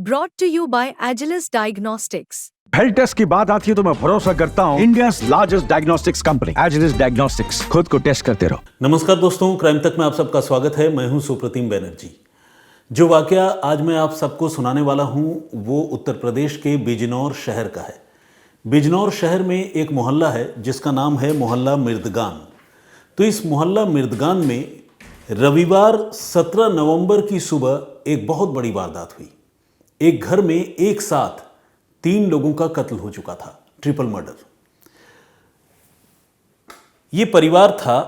brought to you by Agilus Diagnostics. Health test की बात आती है तो मैं भरोसा करता हूँ India's largest diagnostics company Agilus diagnostics. खुद को टेस्ट करते रहो। नमस्कार दोस्तों, क्राइम तक में आप सबका स्वागत है। मैं हूं सुप्रतिम बैनर्जी। जो वाकया आज मैं आप सबको सुनाने वाला हूं वो उत्तर प्रदेश के बिजनौर शहर का है। बिजनौर शहर में एक मोहल्ला है जिसका नाम है मोहल्ला मिर्दगान। तो इस मोहल्ला मिर्दगान में रविवार 17 नवंबर की सुबह एक बहुत बड़ी वारदात हुई। एक घर में एक साथ 3 लोगों का कत्ल हो चुका था, ट्रिपल मर्डर। यह परिवार था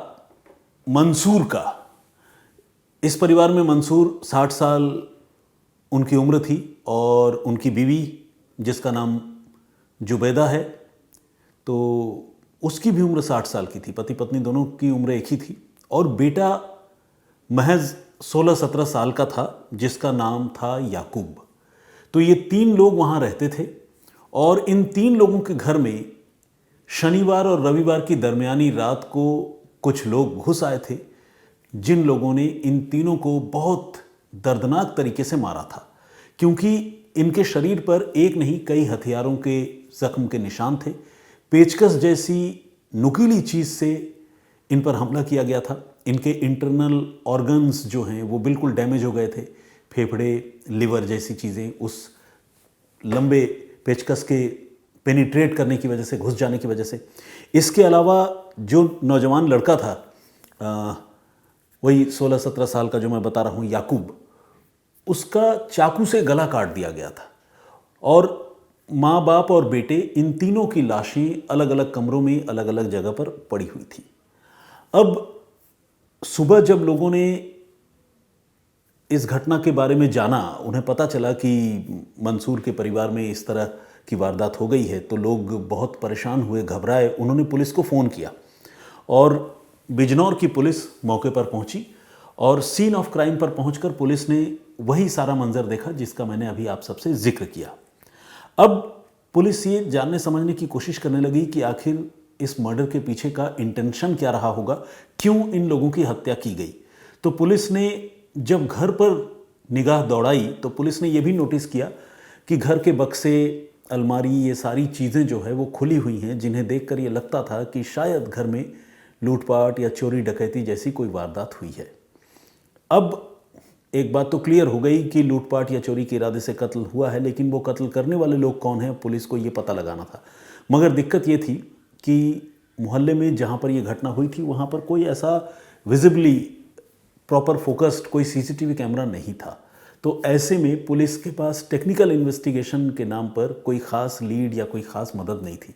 मंसूर का। इस परिवार में मंसूर 60 साल उनकी उम्र थी और उनकी बीवी जिसका नाम जुबैदा है तो उसकी भी उम्र 60 साल की थी। पति पत्नी दोनों की उम्र एक ही थी और बेटा महज 16-17 साल का था जिसका नाम था याकूब। तो ये 3 लोग वहाँ रहते थे और इन 3 लोगों के घर में शनिवार और रविवार की दरमियानी रात को कुछ लोग घुस आए थे जिन लोगों ने इन तीनों को बहुत दर्दनाक तरीके से मारा था, क्योंकि इनके शरीर पर एक नहीं कई हथियारों के जख्म के निशान थे। पेचकस जैसी नुकीली चीज़ से इन पर हमला किया गया था। इनके इंटरनल ऑर्गन्स जो हैं वो बिल्कुल डैमेज हो गए थे। फेफड़े, लिवर जैसी चीज़ें उस लंबे पेचकस के पेनिट्रेट करने की वजह से, घुस जाने की वजह से। इसके अलावा जो नौजवान लड़का था वही 16-17 साल का जो मैं बता रहा हूँ याकूब, उसका चाकू से गला काट दिया गया था और माँ बाप और बेटे इन तीनों की लाशें अलग अलग कमरों में अलग अलग जगह पर पड़ी हुई थी। अब सुबह जब लोगों ने इस घटना के बारे में जाना, उन्हें पता चला कि मंसूर के परिवार में इस तरह की वारदात हो गई है, तो लोग बहुत परेशान हुए, घबराए। उन्होंने पुलिस को फ़ोन किया और बिजनौर की पुलिस मौके पर पहुंची और सीन ऑफ क्राइम पर पहुंचकर पुलिस ने वही सारा मंजर देखा जिसका मैंने अभी आप सबसे जिक्र किया। अब पुलिस ये जानने समझने की कोशिश करने लगी कि आखिर इस मर्डर के पीछे का इंटेंशन क्या रहा होगा, क्यों इन लोगों की हत्या की गई। तो पुलिस ने जब घर पर निगाह दौड़ाई तो पुलिस ने यह भी नोटिस किया कि घर के बक्से, अलमारी, ये सारी चीज़ें जो है वो खुली हुई हैं, जिन्हें देखकर ये लगता था कि शायद घर में लूटपाट या चोरी डकैती जैसी कोई वारदात हुई है। अब एक बात तो क्लियर हो गई कि लूटपाट या चोरी के इरादे से कत्ल हुआ है, लेकिन वो कत्ल करने वाले लोग कौन हैं, पुलिस को ये पता लगाना था। मगर दिक्कत ये थी कि मोहल्ले में जहाँ पर यह घटना हुई थी वहाँ पर कोई ऐसा विजिबली प्रॉपर फोकस्ड कोई सीसीटीवी कैमरा नहीं था। तो ऐसे में पुलिस के पास टेक्निकल इन्वेस्टिगेशन के नाम पर कोई ख़ास लीड या कोई ख़ास मदद नहीं थी।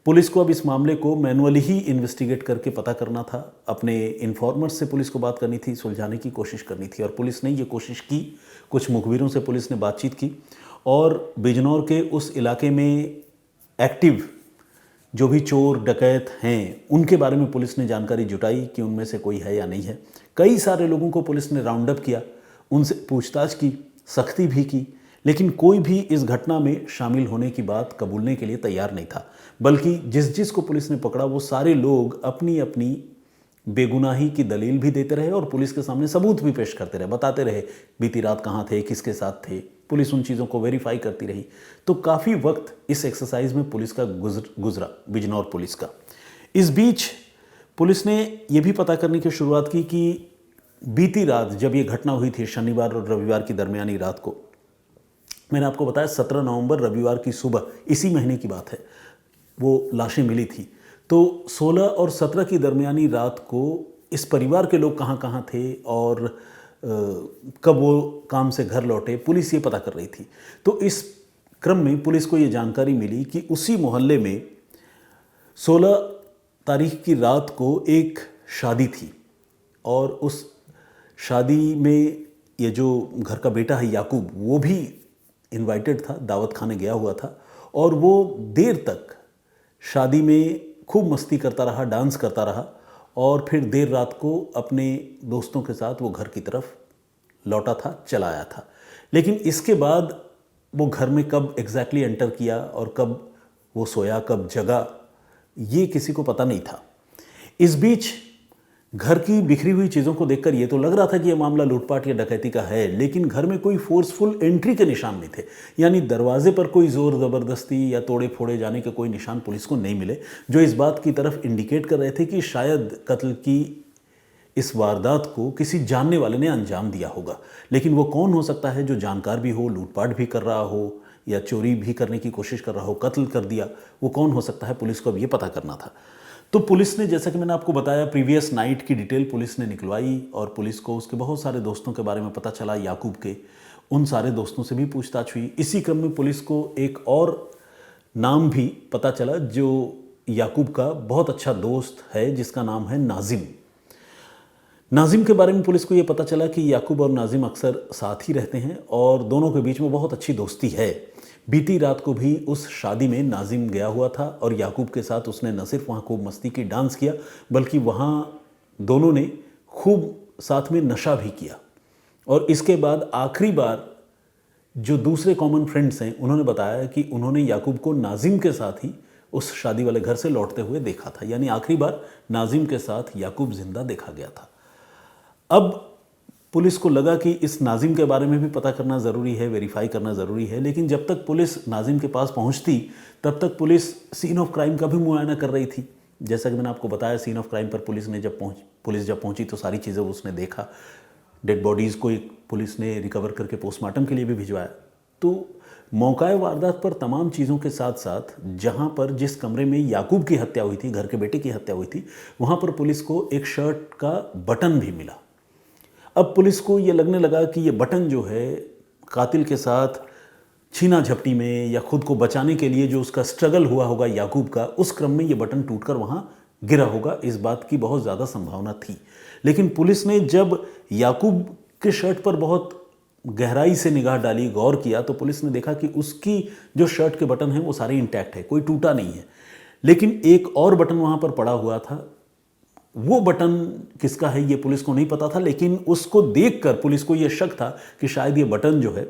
पुलिस को अब इस मामले को मैनुअली ही इन्वेस्टिगेट करके पता करना था। अपने इन्फॉर्मर्स से पुलिस को बात करनी थी, सुलझाने की कोशिश करनी थी और पुलिस ने ये कोशिश की। कुछ मुखबिरों से पुलिस ने बातचीत की और बिजनौर के उस इलाके में एक्टिव जो भी चोर डकैत हैं उनके बारे में पुलिस ने जानकारी जुटाई कि उनमें से कोई है या नहीं है। कई सारे लोगों को पुलिस ने राउंड अप किया, उनसे पूछताछ की, सख्ती भी की, लेकिन कोई भी इस घटना में शामिल होने की बात कबूलने के लिए तैयार नहीं था। बल्कि जिस को पुलिस ने पकड़ा वो सारे लोग अपनी अपनी बेगुनाही की दलील भी देते रहे और पुलिस के सामने सबूत भी पेश करते रहे, बताते रहे बीती रात कहाँ थे, किसके साथ थे। पुलिस उन चीज़ों को वेरीफाई करती रही। तो काफ़ी वक्त इस एक्सरसाइज में पुलिस का गुजरा, बिजनौर पुलिस का। इस बीच पुलिस ने यह भी पता करने की शुरुआत की कि बीती रात जब ये घटना हुई थी, शनिवार और रविवार की दरमियानी रात को, मैंने आपको बताया 17 नवंबर रविवार की सुबह, इसी महीने की बात है, वो लाशें मिली थी। तो 16 और 17 की दरमियानी रात को इस परिवार के लोग कहाँ कहाँ थे और कब वो काम से घर लौटे, पुलिस ये पता कर रही थी। तो इस क्रम में पुलिस को ये जानकारी मिली कि उसी मोहल्ले में 16 तारीख की रात को एक शादी थी और उस शादी में ये जो घर का बेटा है याकूब, वो भी इनवाइटेड था, दावत खाने गया हुआ था और वो देर तक शादी में खूब मस्ती करता रहा, डांस करता रहा और फिर देर रात को अपने दोस्तों के साथ वो घर की तरफ लौटा था, चला आया था। लेकिन इसके बाद वो घर में कब एग्जैक्टली एंटर किया और कब वो सोया, कब जगा, ये किसी को पता नहीं था। इस बीच घर की बिखरी हुई चीज़ों को देखकर ये तो लग रहा था कि यह मामला लूटपाट या डकैती का है, लेकिन घर में कोई फोर्सफुल एंट्री के निशान नहीं थे। यानी दरवाजे पर कोई ज़ोर ज़बरदस्ती या तोड़े फोड़े जाने के कोई निशान पुलिस को नहीं मिले, जो इस बात की तरफ इंडिकेट कर रहे थे कि शायद कत्ल की इस वारदात को किसी जानने वाले ने अंजाम दिया होगा। लेकिन वो कौन हो सकता है जो जानकार भी हो, लूटपाट भी कर रहा हो या चोरी भी करने की कोशिश कर रहा हो, कत्ल कर दिया, वो कौन हो सकता है, पुलिस को अब ये पता करना था। तो पुलिस ने, जैसा कि मैंने आपको बताया, प्रीवियस नाइट की डिटेल पुलिस ने निकलवाई और पुलिस को उसके बहुत सारे दोस्तों के बारे में पता चला, याकूब के। उन सारे दोस्तों से भी पूछताछ हुई। इसी क्रम में पुलिस को एक और नाम भी पता चला जो याकूब का बहुत अच्छा दोस्त है, जिसका नाम है नाजिम। नाजिम के बारे में पुलिस को ये पता चला कि याकूब और नाजिम अक्सर साथ ही रहते हैं और दोनों के बीच में बहुत अच्छी दोस्ती है। बीती रात को भी उस शादी में नाजिम गया हुआ था और याकूब के साथ उसने न सिर्फ वहाँ खूब मस्ती की, डांस किया, बल्कि वहाँ दोनों ने खूब साथ में नशा भी किया। और इसके बाद आखिरी बार जो दूसरे कॉमन फ्रेंड्स हैं उन्होंने बताया कि उन्होंने याकूब को नाजिम के साथ ही उस शादी वाले घर से लौटते हुए देखा था। यानी आखिरी बार नाजिम के साथ याकूब जिंदा देखा गया था। अब पुलिस को लगा कि इस नाजिम के बारे में भी पता करना ज़रूरी है, वेरीफाई करना ज़रूरी है। लेकिन जब तक पुलिस नाजिम के पास पहुंचती तब तक पुलिस सीन ऑफ क्राइम का भी मुआयना कर रही थी। जैसा कि मैंने आपको बताया, सीन ऑफ क्राइम पर पुलिस जब पहुंची तो सारी चीज़ें उसने देखा। डेड बॉडीज़ को पुलिस ने रिकवर करके पोस्टमार्टम के लिए भी भिजवाया। तो मौका वारदात पर तमाम चीज़ों के साथ साथ जहाँ पर जिस कमरे में याकूब की हत्या हुई थी, घर के बेटे की हत्या हुई थी, वहाँ पर पुलिस को एक शर्ट का बटन भी मिला। अब पुलिस को ये लगने लगा कि ये बटन जो है कातिल के साथ छीना झपटी में या खुद को बचाने के लिए जो उसका स्ट्रगल हुआ होगा याकूब का, उस क्रम में ये बटन टूटकर वहाँ गिरा होगा, इस बात की बहुत ज़्यादा संभावना थी। लेकिन पुलिस ने जब याकूब के शर्ट पर बहुत गहराई से निगाह डाली, गौर किया, तो पुलिस ने देखा कि उसकी जो शर्ट के बटन हैं वो सारे इंटैक्ट है, कोई टूटा नहीं है। लेकिन एक और बटन वहाँ पर पड़ा हुआ था। वो बटन किसका है ये पुलिस को नहीं पता था, लेकिन उसको देखकर पुलिस को ये शक था कि शायद ये बटन जो है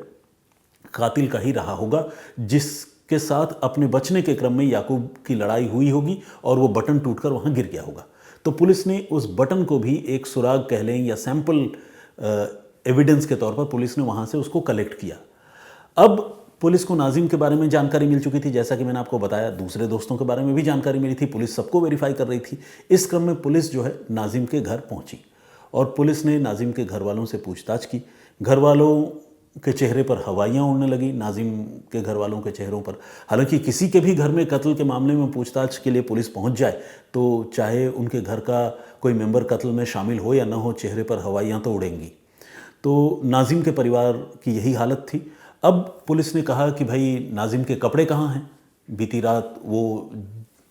कातिल का ही रहा होगा, जिसके साथ अपने बचने के क्रम में याकूब की लड़ाई हुई होगी और वो बटन टूटकर वहाँ गिर गया होगा। तो पुलिस ने उस बटन को भी एक सुराग कह लें या सैंपल एविडेंस के तौर पर पुलिस ने वहाँ से उसको कलेक्ट किया। अब पुलिस को नाजिम के बारे में जानकारी मिल चुकी थी, जैसा कि मैंने आपको बताया, दूसरे दोस्तों के बारे में भी जानकारी मिली थी। पुलिस सबको वेरीफाई कर रही थी। इस क्रम में पुलिस जो है नाजिम के घर पहुंची और पुलिस ने नाजिम के घर वालों से पूछताछ की। घर वालों के चेहरे पर हवाइयाँ उड़ने लगी, नाजिम के घर वालों के चेहरों पर। हालांकि किसी के भी घर में कत्ल के मामले में पूछताछ के लिए पुलिस पहुंच जाए तो चाहे उनके घर का कोई मेंबर कत्ल में शामिल हो या ना हो, चेहरे पर हवाइयाँ तो उड़ेंगी। तो नाजिम के परिवार की यही हालत थी। अब पुलिस ने कहा कि भाई नाजिम के कपड़े कहाँ हैं, बीती रात वो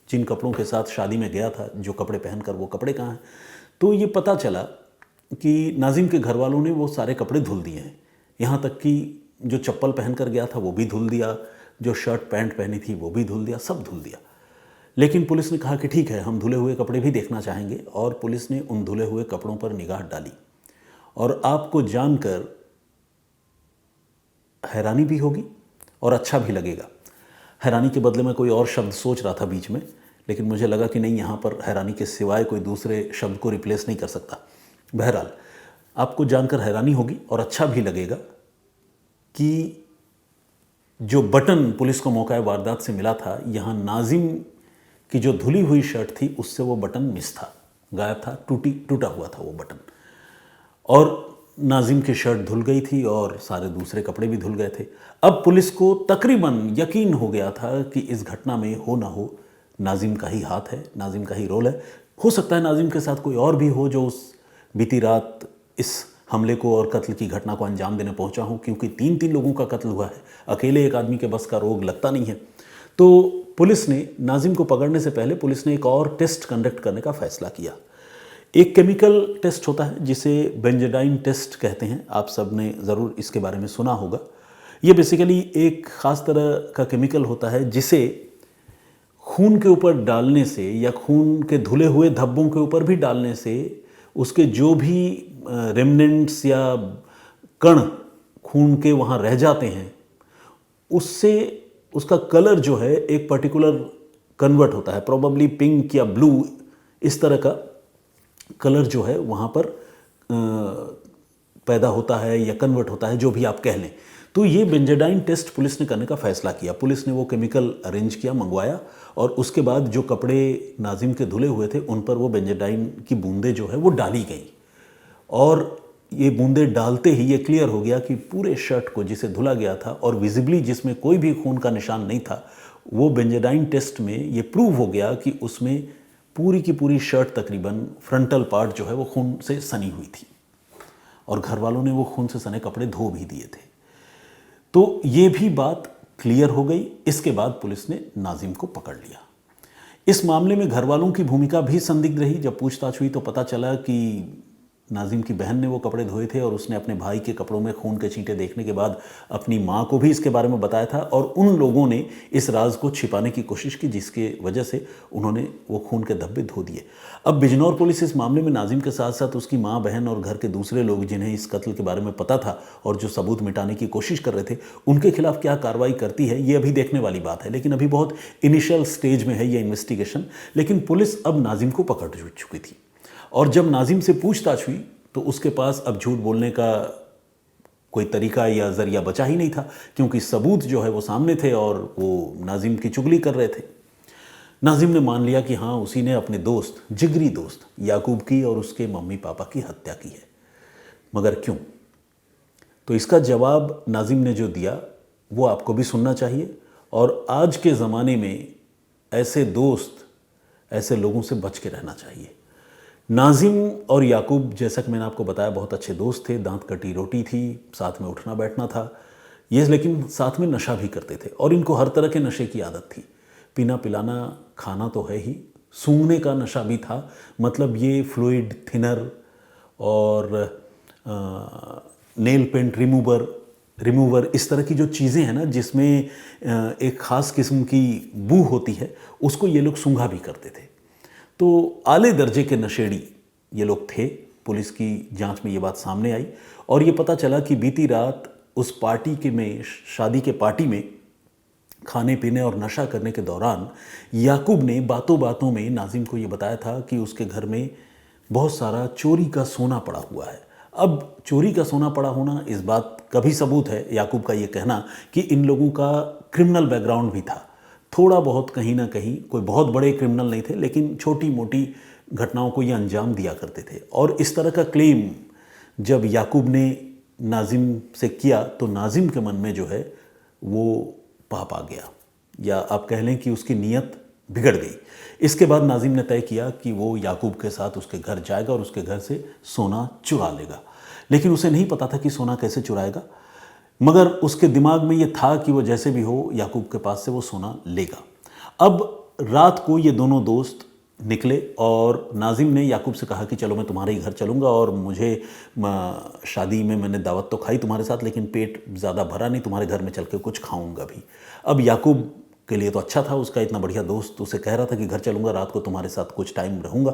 जिन कपड़ों के साथ शादी में गया था, जो कपड़े पहनकर, वो कपड़े कहाँ हैं। तो ये पता चला कि नाजिम के घर वालों ने वो सारे कपड़े धुल दिए हैं। यहाँ तक कि जो चप्पल पहनकर गया था वो भी धुल दिया, जो शर्ट पैंट पहनी थी वो भी धुल दिया, सब धुल दिया। लेकिन पुलिस ने कहा कि ठीक है, हम धुले हुए कपड़े भी देखना चाहेंगे और पुलिस ने उन धुले हुए कपड़ों पर निगाह डाली। और आपको जानकर हैरानी भी होगी और अच्छा भी लगेगा। हैरानी के बदले में कोई और शब्द सोच रहा था बीच में, लेकिन मुझे लगा कि नहीं, यहाँ पर हैरानी के सिवाय कोई दूसरे शब्द को रिप्लेस नहीं कर सकता। बहरहाल आपको जानकर हैरानी होगी और अच्छा भी लगेगा कि जो बटन पुलिस को मौका वारदात से मिला था, यहाँ नाजिम की जो धुली हुई शर्ट थी उससे वो बटन मिस था, गायब था, टूटा हुआ था वो बटन। और नाजिम की शर्ट धुल गई थी और सारे दूसरे कपड़े भी धुल गए थे। अब पुलिस को तकरीबन यकीन हो गया था कि इस घटना में हो ना हो नाजिम का ही हाथ है, नाजिम का ही रोल है। हो सकता है नाजिम के साथ कोई और भी हो जो उस बीती रात इस हमले को और कत्ल की घटना को अंजाम देने पहुंचा हो, क्योंकि 3 लोगों का कत्ल हुआ है। अकेले एक आदमी के बस का रोग लगता नहीं है। तो पुलिस ने नाजिम को पकड़ने से पहले पुलिस ने एक और टेस्ट कंडक्ट करने का फैसला किया। एक केमिकल टेस्ट होता है जिसे बेंजाडाइन टेस्ट कहते हैं। आप सब ने ज़रूर इसके बारे में सुना होगा। ये बेसिकली एक ख़ास तरह का केमिकल होता है जिसे खून के ऊपर डालने से या खून के धुले हुए धब्बों के ऊपर भी डालने से उसके जो भी रेमनेंट्स या कण खून के वहाँ रह जाते हैं, उससे उसका कलर जो है एक पर्टिकुलर कन्वर्ट होता है, प्रोबेबली पिंक या ब्लू, इस तरह का कलर जो है वहाँ पर पैदा होता है या कन्वर्ट होता है, जो भी आप कह लें। तो ये बेंजाडाइन टेस्ट पुलिस ने करने का फैसला किया। पुलिस ने वो केमिकल अरेंज किया, मंगवाया, और उसके बाद जो कपड़े नाजिम के धुले हुए थे उन पर वो बेंजाडाइन की बूंदें जो है वो डाली गई। और ये बूंदें डालते ही ये क्लियर हो गया कि पूरे शर्ट को जिसे धुला गया था और विजिबली जिसमें कोई भी खून का निशान नहीं था, वो बेंजाडाइन टेस्ट में ये प्रूव हो गया कि उसमें पूरी की पूरी शर्ट तकरीबन फ्रंटल पार्ट जो है वो खून से सनी हुई थी। और घर वालों ने वो खून से सने कपड़े धो भी दिए थे। तो ये भी बात क्लियर हो गई। इसके बाद पुलिस ने नाजिम को पकड़ लिया। इस मामले में घर वालों की भूमिका भी संदिग्ध रही। जब पूछताछ हुई तो पता चला कि नाजिम की बहन ने वो कपड़े धोए थे और उसने अपने भाई के कपड़ों में खून के छींटे देखने के बाद अपनी माँ को भी इसके बारे में बताया था, और उन लोगों ने इस राज को छिपाने की कोशिश की, जिसके वजह से उन्होंने वो खून के धब्बे धो दिए। अब बिजनौर पुलिस इस मामले में नाजिम के साथ साथ उसकी माँ, बहन और घर के दूसरे लोग जिन्हें इस कत्ल के बारे में पता था और जो सबूत मिटाने की कोशिश कर रहे थे, उनके खिलाफ क्या कार्रवाई करती है ये अभी देखने वाली बात है। लेकिन अभी बहुत इनिशियल स्टेज में है ये इन्वेस्टिगेशन। लेकिन पुलिस अब नाजिम को पकड़ चुकी थी, और जब नाजिम से पूछताछ हुई तो उसके पास अब झूठ बोलने का कोई तरीका या जरिया बचा ही नहीं था, क्योंकि सबूत जो है वो सामने थे और वो नाजिम की चुगली कर रहे थे। नाजिम ने मान लिया कि हाँ, उसी ने अपने दोस्त, जिगरी दोस्त याकूब की और उसके मम्मी पापा की हत्या की है। मगर क्यों? तो इसका जवाब नाजिम ने जो दिया वो आपको भी सुनना चाहिए। और आज के ज़माने में ऐसे दोस्त, ऐसे लोगों से बच के रहना चाहिए। नाजिम और याकूब, जैसा कि मैंने आपको बताया, बहुत अच्छे दोस्त थे। दांत कटी रोटी थी, साथ में उठना बैठना था ये, लेकिन साथ में नशा भी करते थे और इनको हर तरह के नशे की आदत थी। पीना पिलाना खाना तो है ही, सूंघने का नशा भी था। मतलब ये फ्लूइड थिनर और नेल पेंट रिमूवर इस तरह की जो चीज़ें हैं ना, जिसमें एक ख़ास किस्म की बू होती है, उसको ये लोग सूंघा भी करते थे। तो आले दर्जे के नशेड़ी ये लोग थे। पुलिस की जांच में ये बात सामने आई और ये पता चला कि बीती रात उस पार्टी के में, शादी के पार्टी में खाने पीने और नशा करने के दौरान याकूब ने बातों बातों में नाजिम को ये बताया था कि उसके घर में बहुत सारा चोरी का सोना पड़ा हुआ है। अब चोरी का सोना पड़ा होना, इस बात का भी सबूत है याकूब का ये कहना कि इन लोगों का क्रिमिनल बैकग्राउंड भी था। थोड़ा बहुत कहीं ना कहीं, कोई बहुत बड़े क्रिमिनल नहीं थे, लेकिन छोटी मोटी घटनाओं को ये अंजाम दिया करते थे। और इस तरह का क्लेम जब याकूब ने नाजिम से किया तो नाजिम के मन में जो है वो पाप आ गया, या आप कह लें कि उसकी नीयत बिगड़ गई। इसके बाद नाजिम ने तय किया कि वो याकूब के साथ उसके घर जाएगा और उसके घर से सोना चुरा लेगा। लेकिन उसे नहीं पता था कि सोना कैसे चुराएगा, मगर उसके दिमाग में ये था कि वो जैसे भी हो याकूब के पास से वो सोना लेगा। अब रात को ये दोनों दोस्त निकले और नाजिम ने याकूब से कहा कि चलो मैं तुम्हारे ही घर चलूँगा, और मुझे शादी में मैंने दावत तो खाई तुम्हारे साथ, लेकिन पेट ज़्यादा भरा नहीं, तुम्हारे घर में चल के कुछ खाऊँगा भी। अब याकूब के लिए तो अच्छा था, उसका इतना बढ़िया दोस्त उसे कह रहा था कि घर चलूँगा, रात को तुम्हारे साथ कुछ टाइम रहूँगा।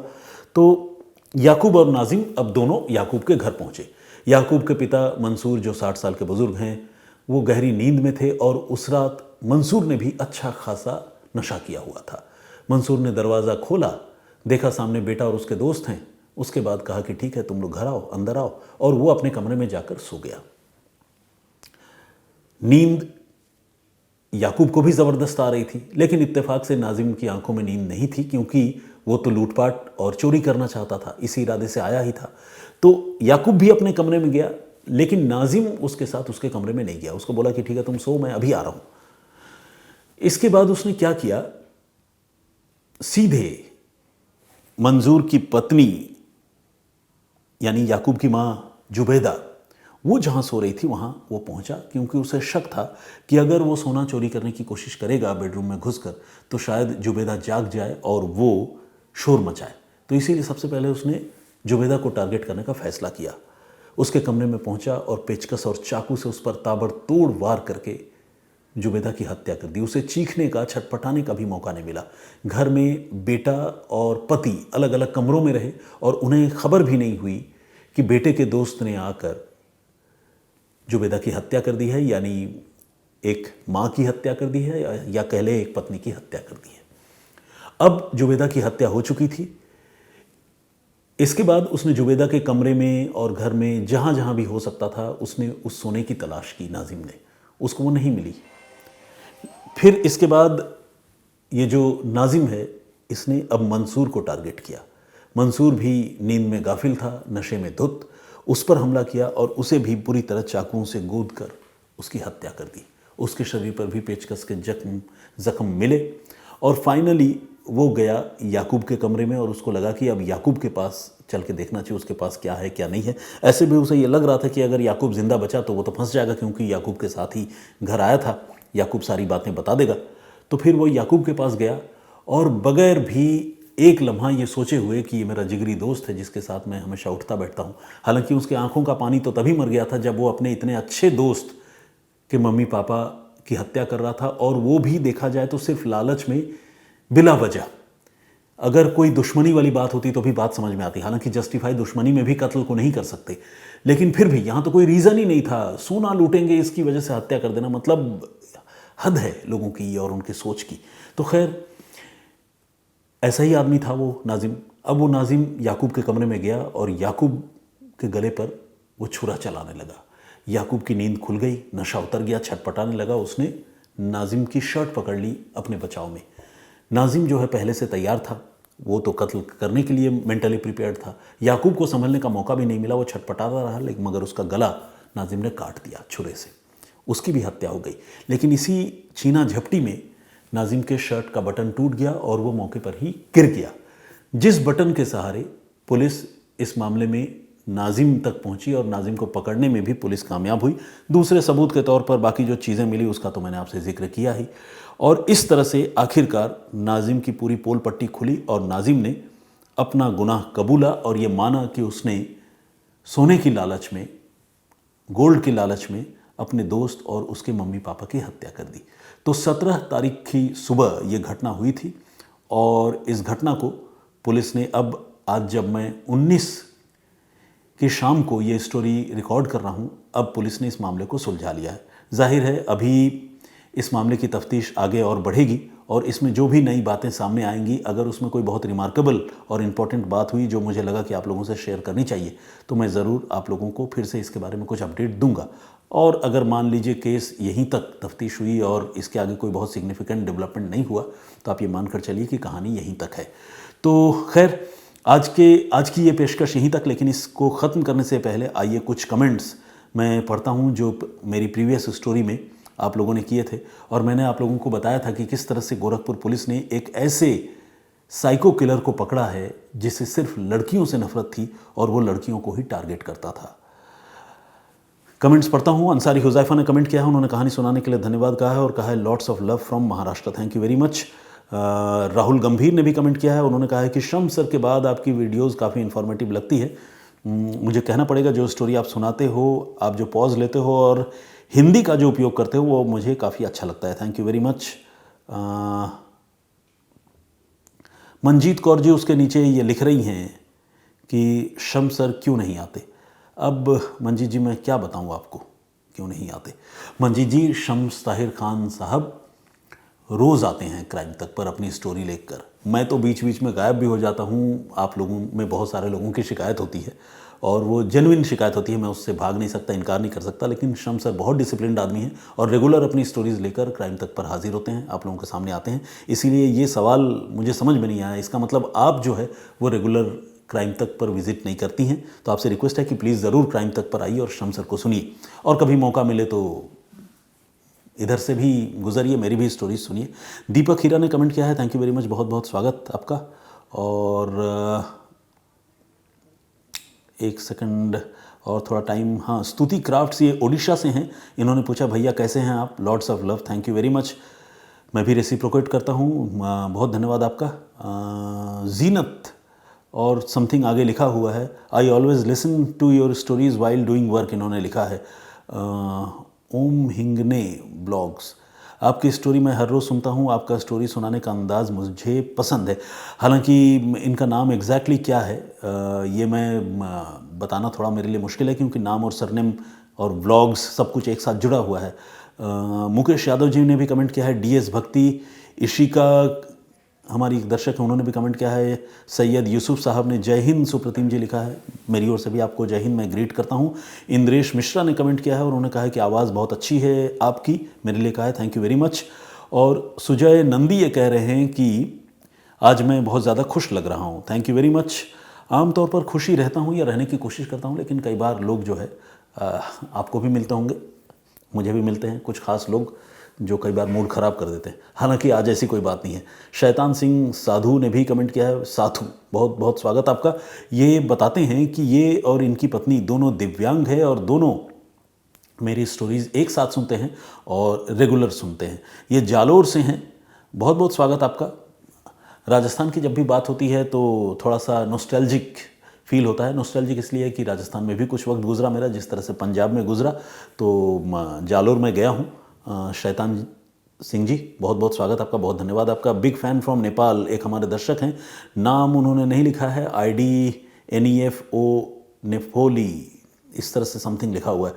तो याकूब और नाजिम अब दोनों याकूब के घर पहुँचे। याकूब के पिता मंसूर, जो 60 साल के बुज़ुर्ग हैं, वो गहरी नींद में थे और उस रात मंसूर ने भी अच्छा खासा नशा किया हुआ था। मंसूर ने दरवाज़ा खोला, देखा सामने बेटा और उसके दोस्त हैं। उसके बाद कहा कि ठीक है, तुम लोग घर आओ, अंदर आओ, और वो अपने कमरे में जाकर सो गया। नींद याकूब को भी ज़बरदस्त आ रही थी, लेकिन इत्तेफाक से नाजिम की आंखों में नींद नहीं थी, क्योंकि वो तो लूटपाट और चोरी करना चाहता था, इसी इरादे से आया ही था। तो याकूब भी अपने कमरे में गया, लेकिन नाजिम उसके साथ उसके कमरे में नहीं गया। उसको बोला कि ठीक है तुम सो, मैं अभी आ रहा हूँ। इसके बाद उसने क्या किया, सीधे मंजूर की पत्नी यानी याकूब की माँ जुबैदा, वो जहाँ सो रही थी वहाँ वो पहुँचा, क्योंकि उसे शक था कि अगर वो सोना चोरी करने की कोशिश करेगा बेडरूम में घुसकर, तो शायद जुबैदा जाग जाए और वो शोर मचाए। तो इसीलिए सबसे पहले उसने जुबैदा को टारगेट करने का फैसला किया। उसके कमरे में पहुंचा और पेचकस और चाकू से उस पर ताबड़तोड़ वार करके जुबैदा की हत्या कर दी। उसे चीखने का, छटपटाने का भी मौका नहीं मिला। घर में बेटा और पति अलग अलग कमरों में रहे और उन्हें खबर भी नहीं हुई कि बेटे के दोस्त ने आकर जुबैदा की हत्या कर दी है, यानी एक माँ की हत्या कर दी है, या कह ले एक पत्नी की हत्या कर दी है। अब जुबैदा की हत्या हो चुकी थी। इसके बाद उसने जुबेदा के कमरे में और घर में जहाँ जहाँ भी हो सकता था उसने उस सोने की तलाश की नाजिम ने, उसको वो नहीं मिली। फिर इसके बाद ये जो नाजिम है इसने अब मंसूर को टारगेट किया। मंसूर भी नींद में गाफिल था, नशे में धुत, उस पर हमला किया और उसे भी पूरी तरह चाकुओं से गोद कर उसकी हत्या कर दी। उसके शरीर पर भी पेचकस के जख्म मिले और फाइनली वो गया याकूब के कमरे में और उसको लगा कि अब याकूब के पास चल के देखना चाहिए उसके पास क्या है क्या नहीं है। ऐसे भी उसे ये लग रहा था कि अगर याकूब जिंदा बचा तो वो तो फंस जाएगा, क्योंकि याकूब के साथ ही घर आया था, याकूब सारी बातें बता देगा। तो फिर वो याकूब के पास गया और बगैर भी एक लम्हा ये सोचे हुए कि ये मेरा जिगरी दोस्त है जिसके साथ मैं हमेशा उठता बैठता हूँ। हालांकि उसके आंखों का पानी तो तभी मर गया था जब वो अपने इतने अच्छे दोस्त के मम्मी पापा की हत्या कर रहा था, और वो भी देखा जाए तो सिर्फ लालच में, बिला वजह। अगर कोई दुश्मनी वाली बात होती तो भी बात समझ में आती, हालांकि जस्टिफाई दुश्मनी में भी कत्ल को नहीं कर सकते, लेकिन फिर भी यहाँ तो कोई रीज़न ही नहीं था। सोना लूटेंगे इसकी वजह से हत्या कर देना, मतलब हद है लोगों की और उनकी सोच की। तो खैर ऐसा ही आदमी था वो नाजिम। अब वो नाजिम याकूब के कमरे में गया और याकूब के गले पर वो छुरा चलाने लगा। याकूब की नींद खुल गई, नशा उतर गया, छटपटाने लगा। उसने नाजिम की शर्ट पकड़ ली अपने बचाव में। नाजिम जो है पहले से तैयार था, वो तो कत्ल करने के लिए मेंटली प्रिपेयर्ड था। याकूब को संभलने का मौका भी नहीं मिला, वो छटपटाता रहा, लेकिन मगर उसका गला नाजिम ने काट दिया छुरे से, उसकी भी हत्या हो गई। लेकिन इसी छीना झपटी में नाजिम के शर्ट का बटन टूट गया और वो मौके पर ही गिर गया। जिस बटन के सहारे पुलिस इस मामले में नाजिम तक पहुंची और नाजिम को पकड़ने में भी पुलिस कामयाब हुई। दूसरे सबूत के तौर पर बाकी जो चीज़ें मिली उसका तो मैंने आपसे जिक्र किया ही। और इस तरह से आखिरकार नाजिम की पूरी पोल पट्टी खुली और नाजिम ने अपना गुनाह कबूला और ये माना कि उसने सोने की लालच में, गोल्ड की लालच में अपने दोस्त और उसके मम्मी पापा की हत्या कर दी। तो 17 तारीख की सुबह ये घटना हुई थी और इस घटना को पुलिस ने, अब आज जब मैं 19 की शाम को ये स्टोरी रिकॉर्ड कर रहा हूँ, अब पुलिस ने इस मामले को सुलझा लिया है। जाहिर है अभी इस मामले की तफ्तीश आगे और बढ़ेगी और इसमें जो भी नई बातें सामने आएंगी, अगर उसमें कोई बहुत रिमार्केबल और इम्पॉर्टेंट बात हुई जो मुझे लगा कि आप लोगों से शेयर करनी चाहिए, तो मैं ज़रूर आप लोगों को फिर से इसके बारे में कुछ अपडेट दूंगा। और अगर मान लीजिए केस यहीं तक तफ्तीश हुई और इसके आगे कोई बहुत सिग्निफिकेंट डेवलपमेंट नहीं हुआ, तो आप ये मानकर चलिए कि कहानी यहीं तक है। तो खैर आज की ये पेशकश यहीं तक, लेकिन इसको ख़त्म करने से पहले आइए कुछ कमेंट्स मैं पढ़ता हूँ जो मेरी प्रीवियस स्टोरी में आप लोगों ने किए थे। और मैंने आप लोगों को बताया था कि किस तरह से गोरखपुर पुलिस ने एक ऐसे साइको किलर को पकड़ा है जिसे सिर्फ लड़कियों से नफरत थी और वो लड़कियों को ही टारगेट करता था। कमेंट्स पढ़ता हूँ। अंसारी हुज़ैफा ने कमेंट किया है, उन्होंने कहानी सुनाने के लिए धन्यवाद कहा है और कहा है lots of love from Maharashtra, thank you very much. Rahul गंभीर ने भी कमेंट किया है, उन्होंने कहा है कि शम्स सर के बाद आपकी वीडियोस काफ़ी इन्फॉर्मेटिव लगती है। मुझे कहना पड़ेगा जो स्टोरी आप सुनाते हो, आप जो पॉज लेते हो और हिंदी का जो उपयोग करते हो वो मुझे काफ़ी अच्छा लगता है, thank you very much. Manjeet Kaur ji उसके नीचे ये लिख रही हैं कि शम्स सर क्यों नहीं आते। अब मंजीत जी मैं क्या बताऊं आपको क्यों नहीं आते। मंजीत जी, शम्स ताहिर खान साहब रोज़ आते हैं क्राइम तक पर अपनी स्टोरी लेकर। मैं तो बीच बीच में गायब भी हो जाता हूँ। आप लोगों में बहुत सारे लोगों की शिकायत होती है और वो जेन्युइन शिकायत होती है, मैं उससे भाग नहीं सकता, इनकार नहीं कर सकता। लेकिन शम्स सर बहुत डिसिप्लिन्ड आदमी हैं और रेगुलर अपनी स्टोरीज़ लेकर क्राइम तक पर हाजिर होते हैं, आप लोगों के सामने आते हैं। इसीलिए ये सवाल मुझे समझ में नहीं आया। इसका मतलब आप जो है वो रेगुलर क्राइम तक पर विजिट नहीं करती हैं। तो आपसे रिक्वेस्ट है कि प्लीज़ ज़रूर क्राइम तक पर आइए और शम्स सर को सुनिए, और कभी मौका मिले तो इधर से भी गुजरिए, मेरी भी स्टोरीज सुनिए। दीपक हीरा ने कमेंट किया है, थैंक यू वेरी मच, बहुत बहुत स्वागत आपका। और एक सेकंड और थोड़ा टाइम, हाँ, स्तुति क्राफ्ट्स ये ओडिशा से हैं, इन्होंने पूछा भैया कैसे हैं आप, lords of love, thank you very much. मैं भी रेसिप्रोकेट करता हूँ, बहुत धन्यवाद आपका। जीनत और समथिंग आगे लिखा हुआ है, I always listen to your stories while doing work, इन्होंने लिखा है। ओम हिंगने ब्लॉग्स, आपकी स्टोरी मैं हर रोज़ सुनता हूँ, आपका स्टोरी सुनाने का अंदाज़ मुझे पसंद है। हालांकि इनका नाम एग्जैक्टली क्या है ये मैं बताना थोड़ा मेरे लिए मुश्किल है, क्योंकि नाम और सरनेम और ब्लॉग्स सब कुछ एक साथ जुड़ा हुआ है। मुकेश यादव जी ने भी कमेंट किया है, डीएस भक्ति, इशिका हमारी एक दर्शक है, उन्होंने भी कमेंट किया है। सैयद यूसुफ साहब ने जय हिंद सुप्रतिम जी लिखा है, मेरी ओर से भी आपको जय हिंद मैं ग्रीट करता हूँ। इंद्रेश मिश्रा ने कमेंट किया है और उन्होंने कहा है कि आवाज़ बहुत अच्छी है आपकी, मेरे लिए कहा है, थैंक यू वेरी मच। और सुजय नंदी ये कह रहे हैं कि आज मैं बहुत ज़्यादा खुश लग रहा हूँ, थैंक यू वेरी मच। आमतौर पर खुशी रहता हूँ या रहने की कोशिश करता हूँ, लेकिन कई बार लोग जो है आपको भी मिलते होंगे, मुझे भी मिलते हैं कुछ खास लोग जो कई बार मूड ख़राब कर देते हैं। हालांकि आज ऐसी कोई बात नहीं है। शैतान सिंह साधु ने भी कमेंट किया है। साधु बहुत बहुत स्वागत आपका। ये बताते हैं कि ये और इनकी पत्नी दोनों दिव्यांग है और दोनों मेरी स्टोरीज़ एक साथ सुनते हैं और रेगुलर सुनते हैं। ये जालोर से हैं, बहुत बहुत स्वागत आपका। राजस्थान की जब भी बात होती है तो थोड़ा सा नॉस्टैल्जिक फील होता है। नॉस्टैल्जिक इसलिए कि राजस्थान में भी कुछ वक्त गुजरा मेरा, जिस तरह से पंजाब में गुजरा, तो जालोर में गया हूँ। शैतान सिंह जी बहुत बहुत स्वागत आपका, बहुत धन्यवाद आपका। बिग फ़ैन फ्रॉम नेपाल एक हमारे दर्शक हैं, नाम उन्होंने नहीं लिखा है, ID NEFO नेफोली इस तरह से समथिंग लिखा हुआ है।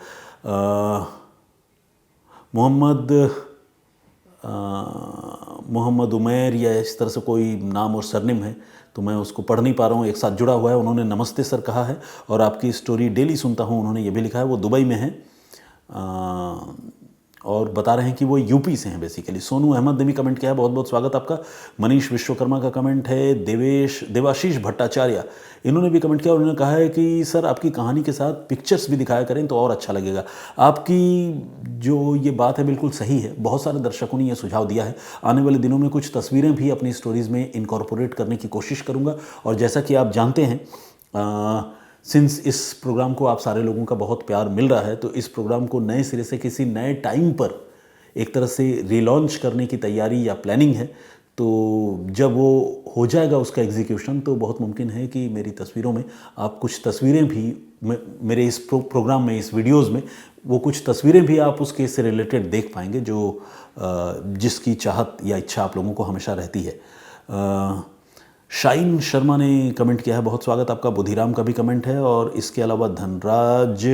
मोहम्मद उमैर या इस तरह से कोई नाम और सरनेम है, तो मैं उसको पढ़ नहीं पा रहा हूँ, एक साथ जुड़ा हुआ है। उन्होंने नमस्ते सर कहा है और आपकी स्टोरी डेली सुनता हूँ, उन्होंने ये भी लिखा है। वो दुबई में है और बता रहे हैं कि वो यूपी से हैं बेसिकली। सोनू अहमद ने भी कमेंट किया है, बहुत बहुत स्वागत आपका। मनीष विश्वकर्मा का कमेंट है। देवाशीष भट्टाचार्य इन्होंने भी कमेंट किया, उन्होंने कहा है कि सर आपकी कहानी के साथ पिक्चर्स भी दिखाया करें तो और अच्छा लगेगा। आपकी जो ये बात है बिल्कुल सही है, बहुत सारे दर्शकों ने ये सुझाव दिया है। आने वाले दिनों में कुछ तस्वीरें भी अपनी स्टोरीज़ में इनकॉर्पोरेट करने की कोशिश करूँगा। और जैसा कि आप जानते हैं, सिंस इस प्रोग्राम को आप सारे लोगों का बहुत प्यार मिल रहा है, तो इस प्रोग्राम को नए सिरे से किसी नए टाइम पर एक तरह से रीलॉन्च करने की तैयारी या प्लानिंग है। तो जब वो हो जाएगा उसका एग्जीक्यूशन, तो बहुत मुमकिन है कि मेरी तस्वीरों में आप कुछ तस्वीरें भी मेरे इस प्रोग्राम में, इस वीडियोज़ में वो कुछ तस्वीरें भी आप उसके से रिलेटेड देख पाएंगे, जो जिसकी चाहत या इच्छा आप लोगों को हमेशा रहती है। शाइन शर्मा ने कमेंट किया है, बहुत स्वागत आपका। बुधिराम का भी कमेंट है और इसके अलावा धनराज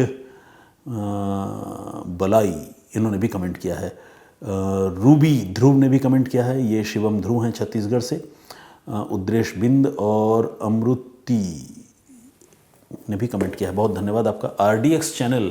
बलाई इन्होंने भी कमेंट किया है। रूबी ध्रुव ने भी कमेंट किया है, ये शिवम ध्रुव हैं छत्तीसगढ़ से। उद्रेश बिंद और अमृति ने भी कमेंट किया है, बहुत धन्यवाद आपका। RDX चैनल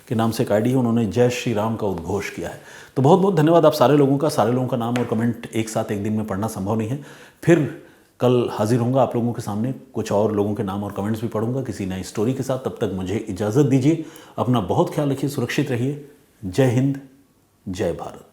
के नाम से एक ID है, उन्होंने जय श्री राम का उद्घोष किया है। तो बहुत बहुत धन्यवाद आप सारे लोगों का। सारे लोगों का नाम और कमेंट एक साथ एक दिन में पढ़ना संभव नहीं है। फिर कल हाजिर होऊंगा आप लोगों के सामने, कुछ और लोगों के नाम और कमेंट्स भी पढ़ूंगा किसी नई स्टोरी के साथ। तब तक मुझे इजाज़त दीजिए, अपना बहुत ख्याल रखिए, सुरक्षित रहिए। जय हिंद, जय भारत।